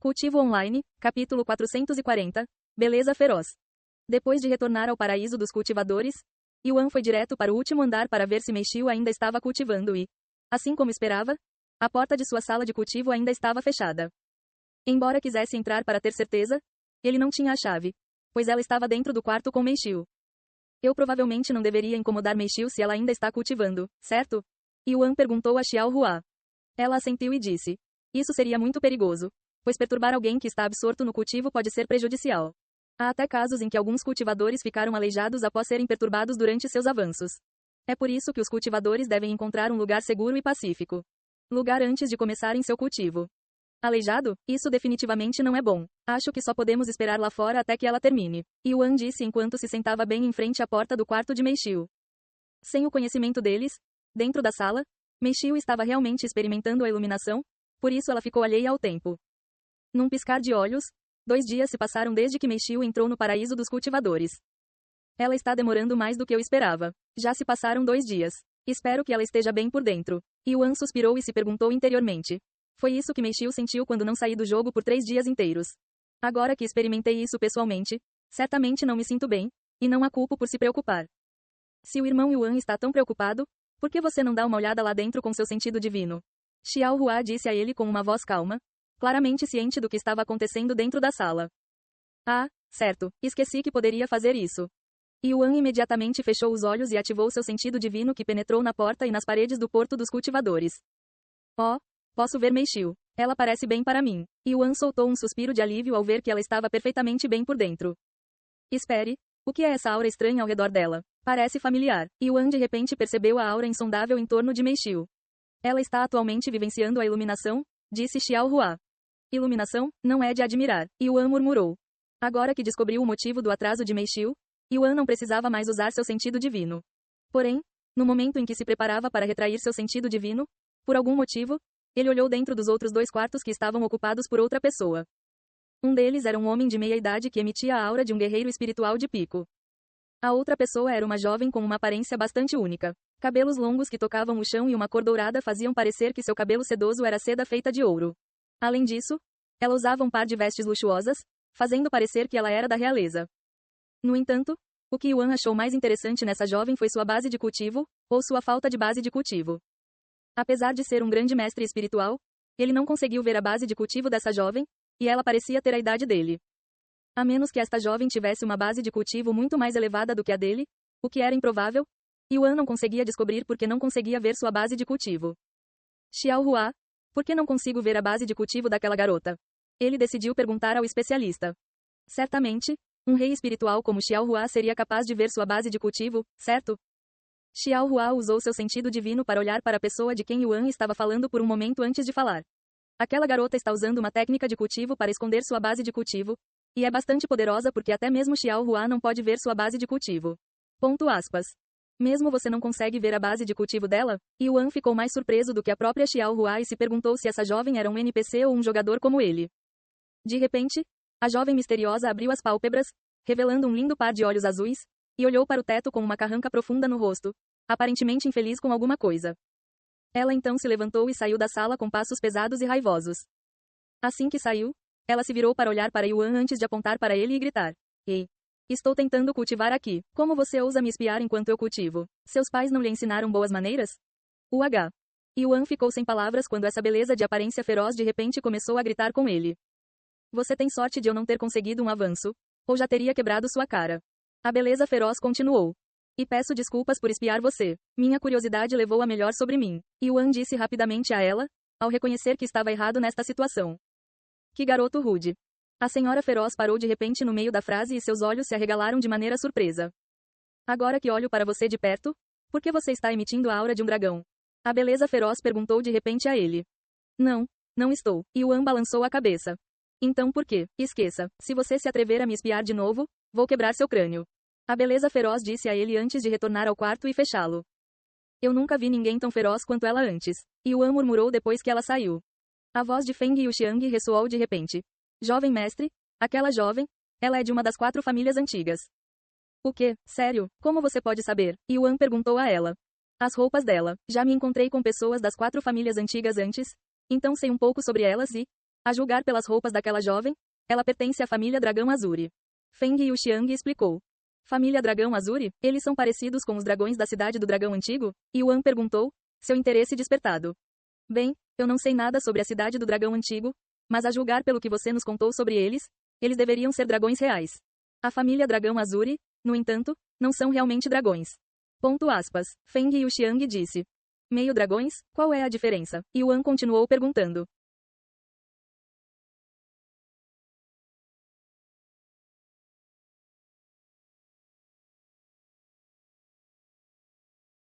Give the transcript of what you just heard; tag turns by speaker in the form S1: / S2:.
S1: Cultivo Online, capítulo 440, Beleza Feroz. Depois de retornar ao paraíso dos cultivadores, Yuan foi direto para o último andar para ver se Meixiu ainda estava cultivando e, assim como esperava, a porta de sua sala de cultivo ainda estava fechada. Embora quisesse entrar para ter certeza, ele não tinha a chave, pois ela estava dentro do quarto com Meixiu. Eu provavelmente não deveria incomodar Meixiu se ela ainda está cultivando, certo? Yuan perguntou a Xiao Hua. Ela assentiu e disse: isso seria muito perigoso, pois perturbar alguém que está absorto no cultivo pode ser prejudicial. Há até casos em que alguns cultivadores ficaram aleijados após serem perturbados durante seus avanços. É por isso que os cultivadores devem encontrar um lugar seguro e pacífico. Lugar antes de começarem seu cultivo. Aleijado? Isso definitivamente não é bom. Acho que só podemos esperar lá fora até que ela termine. Yuan disse enquanto se sentava bem em frente à porta do quarto de Meixiu. Sem o conhecimento deles, dentro da sala, Meixiu estava realmente experimentando a iluminação, por isso ela ficou alheia ao tempo. Num piscar de olhos, 2 dias se passaram desde que Meixiu entrou no paraíso dos cultivadores. Ela está demorando mais do que eu esperava. Já se passaram 2 dias. Espero que ela esteja bem por dentro. Yuan suspirou e se perguntou interiormente. Foi isso que Meixiu sentiu quando não saí do jogo por 3 dias inteiros. Agora que experimentei isso pessoalmente, certamente não me sinto bem, e não a culpo por se preocupar. Se o irmão Yuan está tão preocupado, por que você não dá uma olhada lá dentro com seu sentido divino? Xiao Hua disse a ele com uma voz calma, claramente ciente do que estava acontecendo dentro da sala. Ah, certo, esqueci que poderia fazer isso. Yuan imediatamente fechou os olhos e ativou seu sentido divino que penetrou na porta e nas paredes do porto dos cultivadores. Oh, posso ver Meixiu. Ela parece bem para mim. Yuan soltou um suspiro de alívio ao ver que ela estava perfeitamente bem por dentro. Espere, o que é essa aura estranha ao redor dela? Parece familiar. Yuan de repente percebeu a aura insondável em torno de Meixiu. Ela está atualmente vivenciando a iluminação, disse Xiao Hua. Iluminação? Não é de admirar, Yuan murmurou. Agora que descobriu o motivo do atraso de Meixiu, Yuan não precisava mais usar seu sentido divino. Porém, no momento em que se preparava para retrair seu sentido divino, por algum motivo, ele olhou dentro dos outros 2 quartos que estavam ocupados por outra pessoa. Um deles era um homem de meia idade que emitia a aura de um guerreiro espiritual de pico. A outra pessoa era uma jovem com uma aparência bastante única. Cabelos longos que tocavam o chão e uma cor dourada faziam parecer que seu cabelo sedoso era seda feita de ouro. Além disso, ela usava um par de vestes luxuosas, fazendo parecer que ela era da realeza. No entanto, o que Yuan achou mais interessante nessa jovem foi sua base de cultivo, ou sua falta de base de cultivo. Apesar de ser um grande mestre espiritual, ele não conseguiu ver a base de cultivo dessa jovem, e ela parecia ter a idade dele. A menos que esta jovem tivesse uma base de cultivo muito mais elevada do que a dele, o que era improvável, Yuan não conseguia descobrir porque não conseguia ver sua base de cultivo. Xiao Hua, por que não consigo ver a base de cultivo daquela garota? Ele decidiu perguntar ao especialista. Certamente, um rei espiritual como Xiao Hua seria capaz de ver sua base de cultivo, certo? Xiao Hua usou seu sentido divino para olhar para a pessoa de quem Yuan estava falando por um momento antes de falar. Aquela garota está usando uma técnica de cultivo para esconder sua base de cultivo, e é bastante poderosa porque até mesmo Xiao Hua não pode ver sua base de cultivo. Ponto aspas. Mesmo você não consegue ver a base de cultivo dela? Yuan ficou mais surpreso do que a própria Xiao Hua e se perguntou se essa jovem era um NPC ou um jogador como ele. De repente, a jovem misteriosa abriu as pálpebras, revelando um lindo par de olhos azuis, e olhou para o teto com uma carranca profunda no rosto, aparentemente infeliz com alguma coisa. Ela então se levantou e saiu da sala com passos pesados e raivosos. Assim que saiu, ela se virou para olhar para Yuan antes de apontar para ele e gritar: Ei! Estou tentando cultivar aqui. Como você ousa me espiar enquanto eu cultivo? Seus pais não lhe ensinaram boas maneiras? UH. Yuan ficou sem palavras quando essa beleza de aparência feroz de repente começou a gritar com ele. Você tem sorte de eu não ter conseguido um avanço, ou já teria quebrado sua cara. A beleza feroz continuou. E peço desculpas por espiar você. Minha curiosidade levou a melhor sobre mim. Yuan disse rapidamente a ela, ao reconhecer que estava errado nesta situação. Que garoto rude. A senhora feroz parou de repente no meio da frase e seus olhos se arregalaram de maneira surpresa. Agora que olho para você de perto, por que você está emitindo a aura de um dragão? A beleza feroz perguntou de repente a ele. Não, não estou. Yuan balançou a cabeça. Então por quê? Esqueça. Se você se atrever a me espiar de novo, vou quebrar seu crânio. A beleza feroz disse a ele antes de retornar ao quarto e fechá-lo. Eu nunca vi ninguém tão feroz quanto ela antes. Yuan murmurou depois que ela saiu. A voz de Feng Yuxiang ressoou de repente. Jovem mestre, aquela jovem, ela é de uma das 4 famílias antigas. O quê? Sério? Como você pode saber? Yuan perguntou a ela. As roupas dela. Já me encontrei com pessoas das 4 famílias antigas antes, então sei um pouco sobre elas e, A julgar pelas roupas daquela jovem, ela pertence à família Dragão Azuri. Feng Yuxiang explicou. Família Dragão Azuri? Eles são parecidos com os dragões da cidade do dragão antigo? Yuan perguntou, seu interesse despertado. Bem, eu não sei nada sobre a cidade do dragão antigo, mas a julgar pelo que você nos contou sobre eles, eles deveriam ser dragões reais. A família Dragão Azuri, no entanto, não são realmente dragões. Ponto aspas. Feng Yuxiang disse. Meio dragões? Qual é a diferença? Yuan continuou perguntando.